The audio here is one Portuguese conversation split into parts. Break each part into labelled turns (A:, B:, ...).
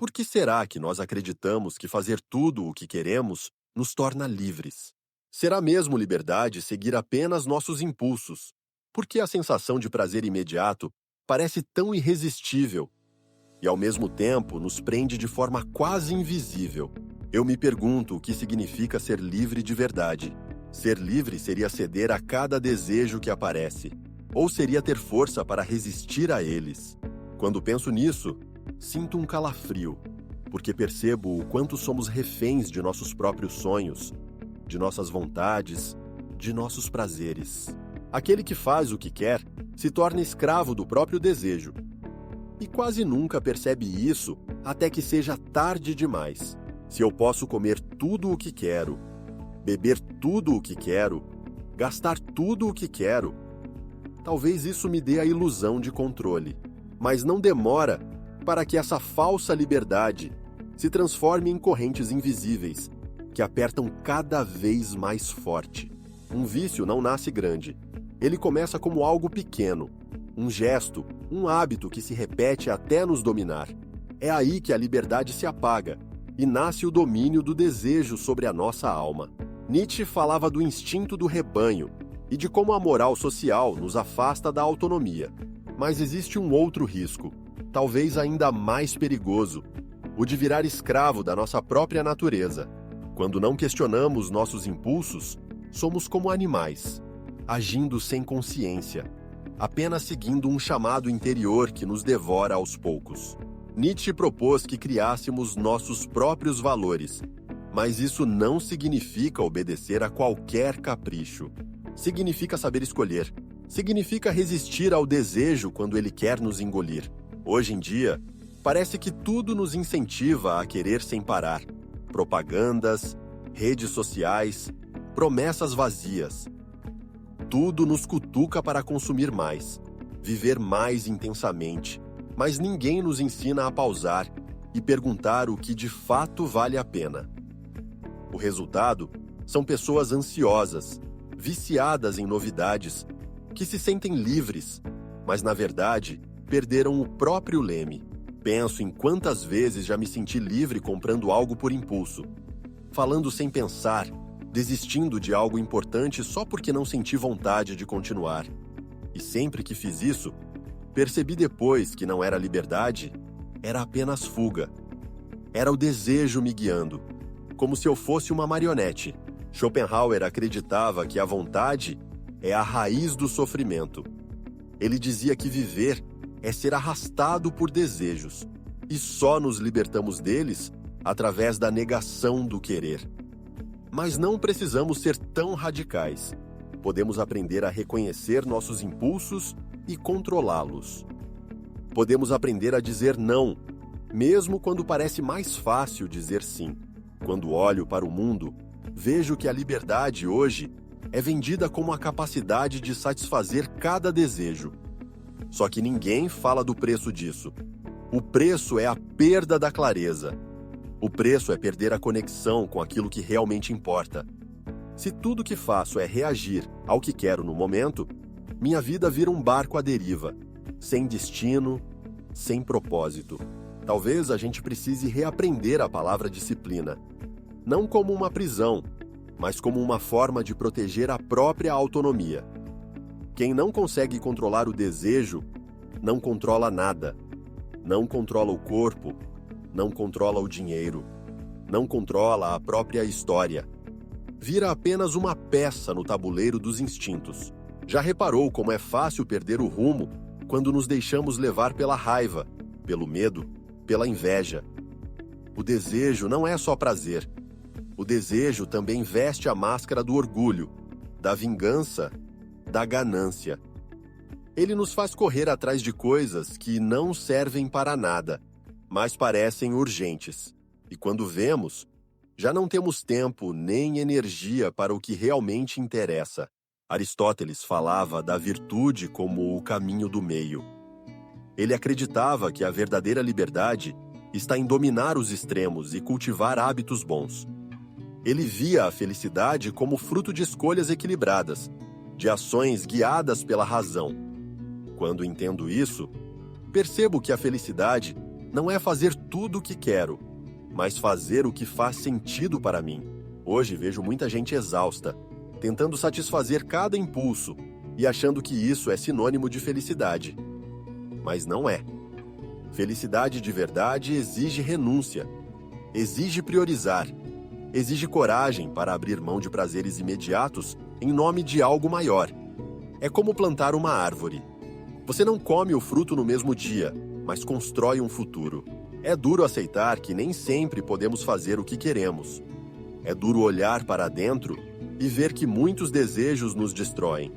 A: Por que será que nós acreditamos que fazer tudo o que queremos nos torna livres? Será mesmo liberdade seguir apenas nossos impulsos? Por que a sensação de prazer imediato parece tão irresistível e, ao mesmo tempo, nos prende de forma quase invisível? Eu me pergunto o que significa ser livre de verdade. Ser livre seria ceder a cada desejo que aparece, ou seria ter força para resistir a eles? Quando penso nisso, sinto um calafrio, porque percebo o quanto somos reféns de nossos próprios sonhos, de nossas vontades, de nossos prazeres. Aquele que faz o que quer se torna escravo do próprio desejo. E quase nunca percebe isso até que seja tarde demais. Se eu posso comer tudo o que quero, beber tudo o que quero, gastar tudo o que quero, talvez isso me dê a ilusão de controle. Mas não demora para que essa falsa liberdade se transforme em correntes invisíveis, que apertam cada vez mais forte. Um vício não nasce grande. Ele começa como algo pequeno, um gesto, um hábito que se repete até nos dominar. É aí que a liberdade se apaga e nasce o domínio do desejo sobre a nossa alma. Nietzsche falava do instinto do rebanho e de como a moral social nos afasta da autonomia. Mas existe um outro risco, talvez ainda mais perigoso, o de virar escravo da nossa própria natureza. Quando não questionamos nossos impulsos, somos como animais, agindo sem consciência, apenas seguindo um chamado interior que nos devora aos poucos. Nietzsche propôs que criássemos nossos próprios valores, mas isso não significa obedecer a qualquer capricho. Significa saber escolher. Significa resistir ao desejo quando ele quer nos engolir. Hoje em dia, parece que tudo nos incentiva a querer sem parar. Propagandas, redes sociais, promessas vazias. Tudo nos cutuca para consumir mais, viver mais intensamente, mas ninguém nos ensina a pausar e perguntar o que de fato vale a pena. O resultado são pessoas ansiosas, viciadas em novidades, que se sentem livres, mas na verdade perderam o próprio leme. Penso em quantas vezes já me senti livre comprando algo por impulso, falando sem pensar, desistindo de algo importante só porque não senti vontade de continuar. E sempre que fiz isso, percebi depois que não era liberdade, era apenas fuga. Era o desejo me guiando, como se eu fosse uma marionete. Schopenhauer acreditava que a vontade é a raiz do sofrimento. Ele dizia que viver é ser arrastado por desejos, e só nos libertamos deles através da negação do querer. Mas não precisamos ser tão radicais. Podemos aprender a reconhecer nossos impulsos e controlá-los. Podemos aprender a dizer não, mesmo quando parece mais fácil dizer sim. Quando olho para o mundo, vejo que a liberdade hoje é vendida como a capacidade de satisfazer cada desejo. Só que ninguém fala do preço disso. O preço é a perda da clareza. O preço é perder a conexão com aquilo que realmente importa. Se tudo que faço é reagir ao que quero no momento, minha vida vira um barco à deriva, sem destino, sem propósito. Talvez a gente precise reaprender a palavra disciplina, não como uma prisão, mas como uma forma de proteger a própria autonomia. Quem não consegue controlar o desejo, não controla nada. Não controla o corpo, não controla o dinheiro, não controla a própria história. Vira apenas uma peça no tabuleiro dos instintos. Já reparou como é fácil perder o rumo quando nos deixamos levar pela raiva, pelo medo, pela inveja? O desejo não é só prazer. O desejo também veste a máscara do orgulho, da vingança, da ganância. Ele nos faz correr atrás de coisas que não servem para nada, mas parecem urgentes. E quando vemos, já não temos tempo nem energia para o que realmente interessa. Aristóteles falava da virtude como o caminho do meio. Ele acreditava que a verdadeira liberdade está em dominar os extremos e cultivar hábitos bons. Ele via a felicidade como fruto de escolhas equilibradas, de ações guiadas pela razão. Quando entendo isso, percebo que a felicidade não é fazer tudo o que quero, mas fazer o que faz sentido para mim. Hoje vejo muita gente exausta, tentando satisfazer cada impulso e achando que isso é sinônimo de felicidade. Mas não é. Felicidade de verdade exige renúncia, exige priorizar, exige coragem para abrir mão de prazeres imediatos em nome de algo maior. É como plantar uma árvore. Você não come o fruto no mesmo dia, mas constrói um futuro. É duro aceitar que nem sempre podemos fazer o que queremos. É duro olhar para dentro e ver que muitos desejos nos destroem.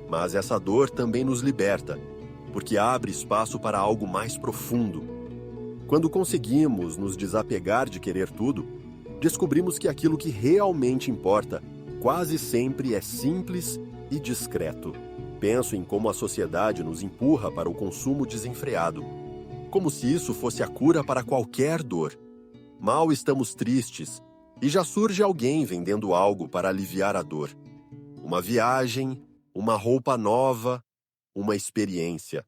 A: Mas essa dor também nos liberta, porque abre espaço para algo mais profundo. Quando conseguimos nos desapegar de querer tudo, descobrimos que aquilo que realmente importa quase sempre é simples e discreto. Penso em como a sociedade nos empurra para o consumo desenfreado, como se isso fosse a cura para qualquer dor. Mal estamos tristes e já surge alguém vendendo algo para aliviar a dor. Uma viagem, uma roupa nova, uma experiência.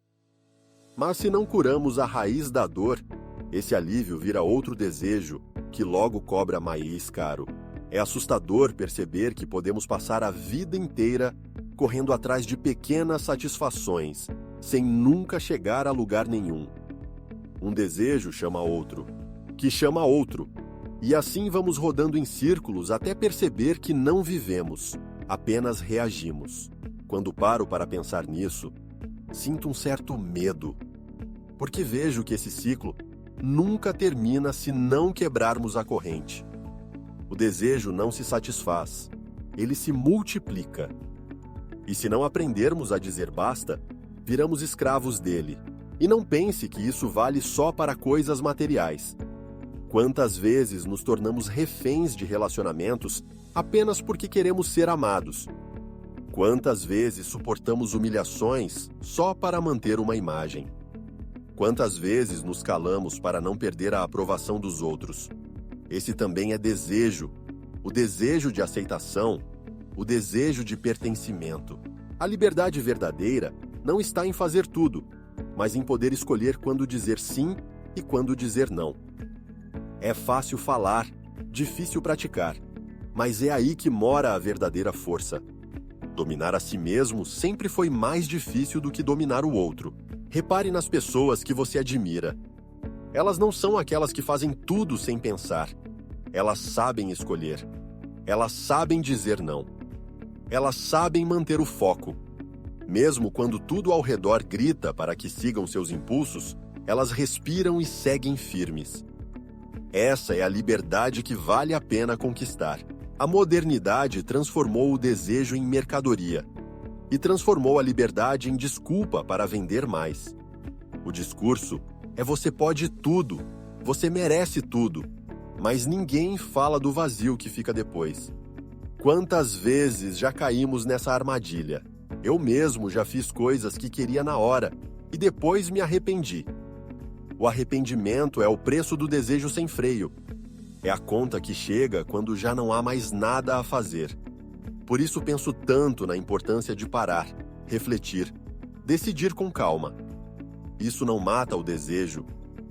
A: Mas se não curamos a raiz da dor, esse alívio vira outro desejo que logo cobra mais caro. É assustador perceber que podemos passar a vida inteira correndo atrás de pequenas satisfações, sem nunca chegar a lugar nenhum. Um desejo chama outro, que chama outro, e assim vamos rodando em círculos até perceber que não vivemos, apenas reagimos. Quando paro para pensar nisso, sinto um certo medo, porque vejo que esse ciclo nunca termina se não quebrarmos a corrente. O desejo não se satisfaz, ele se multiplica. E se não aprendermos a dizer basta, viramos escravos dele. E não pense que isso vale só para coisas materiais. Quantas vezes nos tornamos reféns de relacionamentos apenas porque queremos ser amados? Quantas vezes suportamos humilhações só para manter uma imagem? Quantas vezes nos calamos para não perder a aprovação dos outros? Esse também é desejo, o desejo de aceitação, o desejo de pertencimento. A liberdade verdadeira não está em fazer tudo, mas em poder escolher quando dizer sim e quando dizer não. É fácil falar, difícil praticar, mas é aí que mora a verdadeira força. Dominar a si mesmo sempre foi mais difícil do que dominar o outro. Repare nas pessoas que você admira. Elas não são aquelas que fazem tudo sem pensar. Elas sabem escolher. Elas sabem dizer não. Elas sabem manter o foco. Mesmo quando tudo ao redor grita para que sigam seus impulsos, elas respiram e seguem firmes. Essa é a liberdade que vale a pena conquistar. A modernidade transformou o desejo em mercadoria e transformou a liberdade em desculpa para vender mais. O discurso é: você pode tudo, você merece tudo, mas ninguém fala do vazio que fica depois. Quantas vezes já caímos nessa armadilha? Eu mesmo já fiz coisas que queria na hora e depois me arrependi. O arrependimento é o preço do desejo sem freio. É a conta que chega quando já não há mais nada a fazer. Por isso penso tanto na importância de parar, refletir, decidir com calma. Isso não mata o desejo,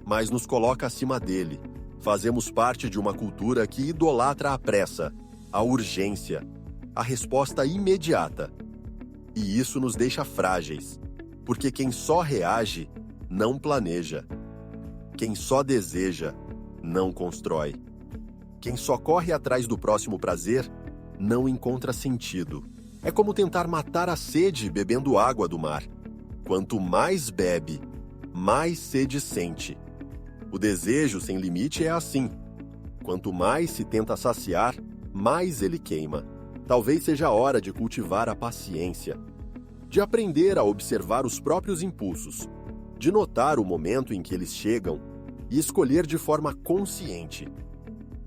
A: mas nos coloca acima dele. Fazemos parte de uma cultura que idolatra a pressa, a urgência, a resposta imediata. E isso nos deixa frágeis, porque quem só reage não planeja. Quem só deseja não constrói. Quem só corre atrás do próximo prazer não encontra sentido. É como tentar matar a sede bebendo água do mar. Quanto mais bebe, mais sede sente. O desejo sem limite é assim. Quanto mais se tenta saciar, mais ele queima. Talvez seja a hora de cultivar a paciência, de aprender a observar os próprios impulsos, de notar o momento em que eles chegam e escolher de forma consciente.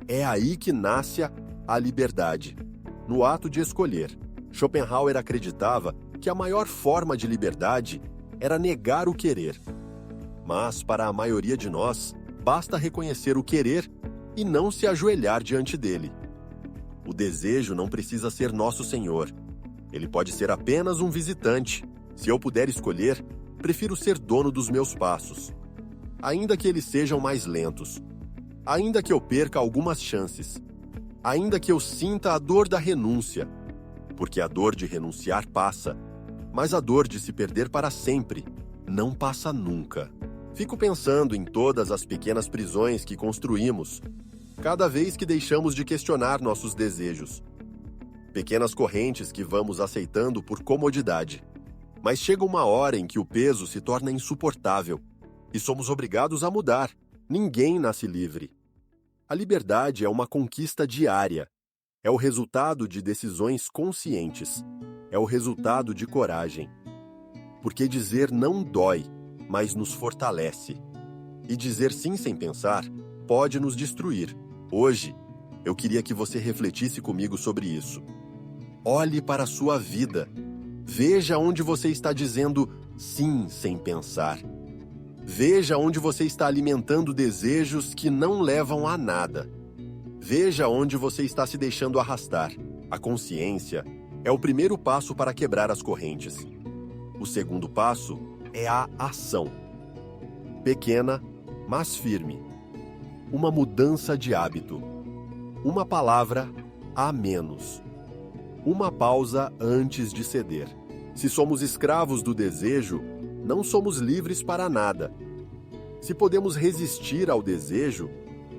A: É aí que nasce a liberdade, no ato de escolher. Schopenhauer acreditava que a maior forma de liberdade era negar o querer. Mas, para a maioria de nós, basta reconhecer o querer e não se ajoelhar diante dele. O desejo não precisa ser nosso senhor. Ele pode ser apenas um visitante. Se eu puder escolher, prefiro ser dono dos meus passos. ainda que eles sejam mais lentos, ainda que eu perca algumas chances, ainda que eu sinta a dor da renúncia, porque a dor de renunciar passa, mas a dor de se perder para sempre não passa nunca. Fico pensando em todas as pequenas prisões que construímos, cada vez que deixamos de questionar nossos desejos. Pequenas correntes que vamos aceitando por comodidade. Mas chega uma hora em que o peso se torna insuportável e somos obrigados a mudar. Ninguém nasce livre. A liberdade é uma conquista diária. É o resultado de decisões conscientes. É o resultado de coragem. Porque dizer não dói, mas nos fortalece. E dizer sim sem pensar pode nos destruir. Hoje, eu queria que você refletisse comigo sobre isso. Olhe para a sua vida. Veja onde você está dizendo sim sem pensar. Veja onde você está alimentando desejos que não levam a nada. Veja onde você está se deixando arrastar. A consciência é o primeiro passo para quebrar as correntes. O segundo passo é a ação. Pequena, mas firme. Uma mudança de hábito. Uma palavra a menos. Uma pausa antes de ceder. Se somos escravos do desejo, não somos livres para nada. Se podemos resistir ao desejo,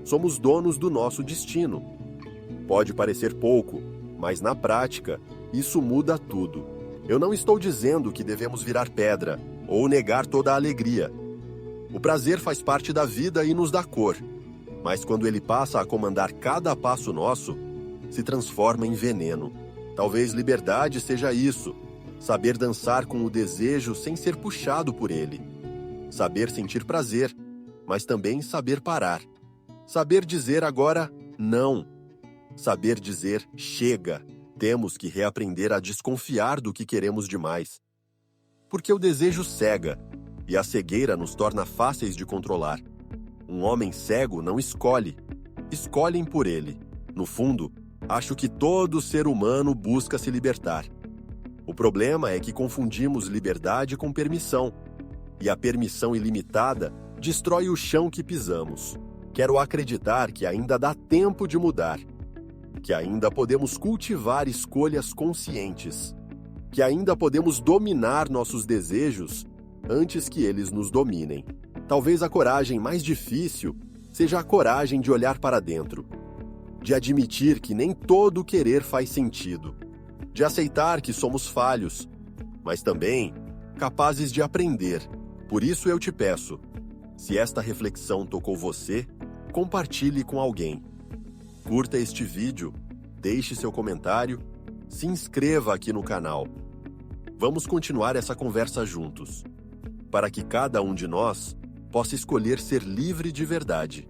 A: somos donos do nosso destino. Pode parecer pouco, mas na prática, isso muda tudo. Eu não estou dizendo que devemos virar pedra ou negar toda a alegria. O prazer faz parte da vida e nos dá cor, mas quando ele passa a comandar cada passo nosso, se transforma em veneno. Talvez liberdade seja isso, saber dançar com o desejo sem ser puxado por ele. Saber sentir prazer, mas também saber parar. Saber dizer agora não. Saber dizer chega. Temos que reaprender a desconfiar do que queremos demais. Porque o desejo cega, e a cegueira nos torna fáceis de controlar. Um homem cego não escolhe, escolhem por ele. No fundo, acho que todo ser humano busca se libertar. O problema é que confundimos liberdade com permissão, e a permissão ilimitada destrói o chão que pisamos. Quero acreditar que ainda dá tempo de mudar, que ainda podemos cultivar escolhas conscientes, que ainda podemos dominar nossos desejos antes que eles nos dominem. Talvez a coragem mais difícil seja a coragem de olhar para dentro, de admitir que nem todo querer faz sentido, de aceitar que somos falhos, mas também capazes de aprender. Por isso eu te peço, se esta reflexão tocou você, compartilhe com alguém. Curta este vídeo, deixe seu comentário, se inscreva aqui no canal. Vamos continuar essa conversa juntos, para que cada um de nós possa escolher ser livre de verdade.